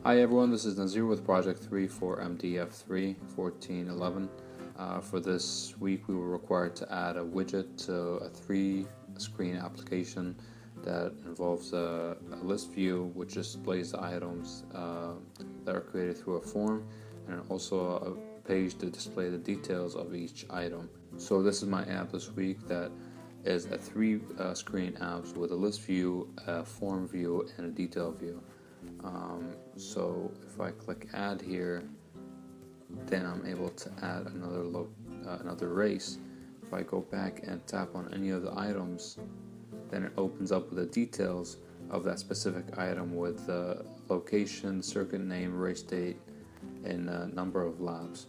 Hi everyone, this is Nazir with Project 3 for MDF 3 1411. For this week we were required to add a widget to a 3-screen application that involves a list view which displays the items that are created through a form, and also a page to display the details of each item. So this is my app this week that is a 3-screen app with a list view, a form view, and a detail view. So if I click add here, then I'm able to add another race. If I go back and tap on any of the items, then it opens up with the details of that specific item with the location, circuit name, race date, and number of laps.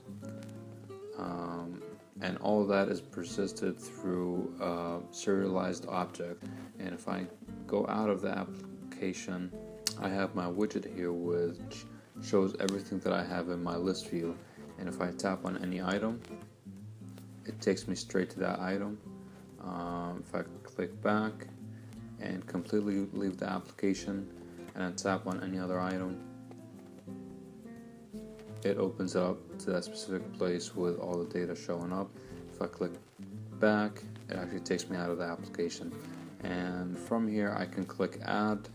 And all of that is persisted through a serialized object. And if I go out of the application, I have my widget here which shows everything that I have in my list view, and if I tap on any item, it takes me straight to that item. If I click back and completely leave the application and then tap on any other item, it opens up to that specific place with all the data showing up. If I click back, it actually takes me out of the application, and from here I can click add.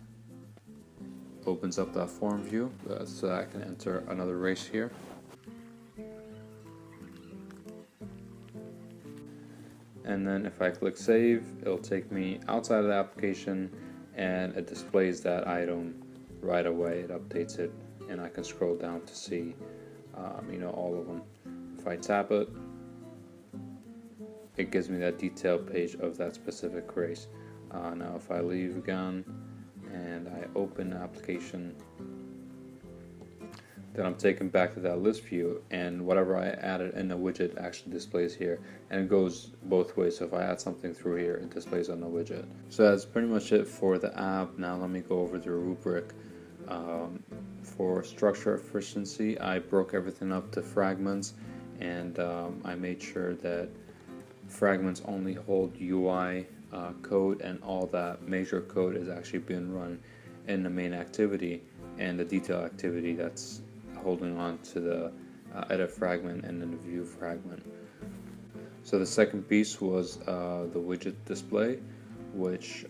Opens up that form view so that I can enter another race here. And then if I click save, it'll take me outside of the application and it displays that item right away. It updates it and I can scroll down to see all of them. If I tap it, it gives me that detailed page of that specific race. Now if I leave again and I open the application, then I'm taken back to that list view, and whatever I added in the widget actually displays here, and it goes both ways. So if I add something through here, it displays on the widget. So that's pretty much it for the app. Now let me go over the rubric. For structure efficiency, I broke everything up to fragments, and I made sure that fragments only hold UI code, and all that major code is actually being run in the main activity, and the detail activity that's holding on to the edit fragment and then the view fragment. So the second piece was the widget display, which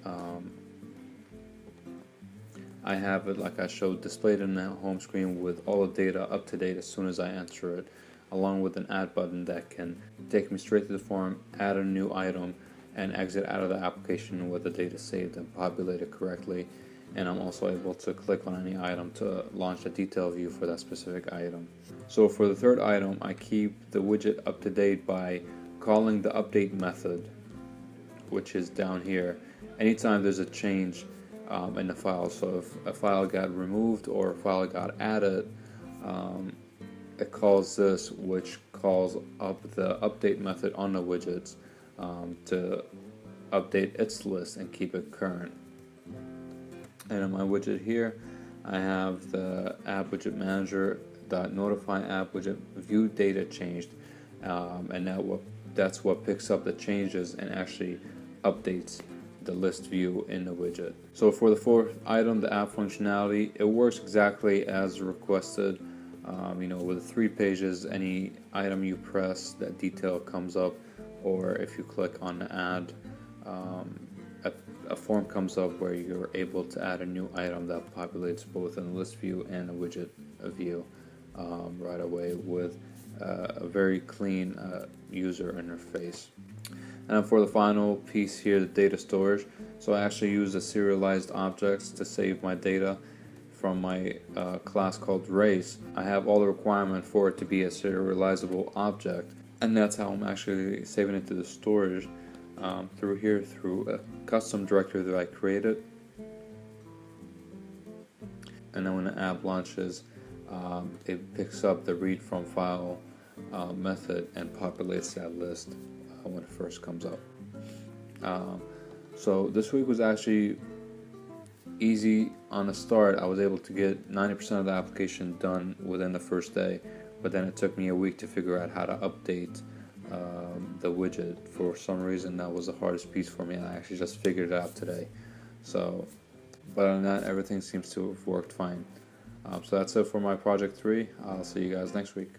I have it, like I showed, displayed in the home screen with all the data up to date as soon as I enter it, along with an add button that can take me straight to the form, add a new item, and exit out of the application with the data saved and populated correctly. And I'm also able to click on any item to launch a detail view for that specific item. So for the third item, I keep the widget up to date by calling the update method, which is down here, anytime there's a change in the file. So if a file got removed or a file got added, it calls this, which calls up the update method on the widgets to update its list and keep it current. And on my widget here, I have the app widget manager .notify app widget view data changed, and that's what picks up the changes and actually updates the list view in the widget. So for the fourth item, the app functionality, it works exactly as requested. With 3 pages, any item you press, that detail comes up, or if you click on the add, a form comes up where you're able to add a new item that populates both in the list view and the widget view right away with a very clean user interface. And for the final piece here, the data storage. So I actually use the serialized objects to save my data from my class called race. I have all the requirement for it to be a serializable object, and that's how I'm actually saving it to the storage through a custom directory that I created. And then when the app launches, it picks up the read from file method and populates that list when it first comes up. So this week was actually easy on the start. I was able to get 90% of the application done within the first day, but then it took me a week to figure out how to update the widget. For some reason, that was the hardest piece for me, and I actually just figured it out today. So, but other than that, everything seems to have worked fine. So that's it for my project 3. I'll see you guys next week.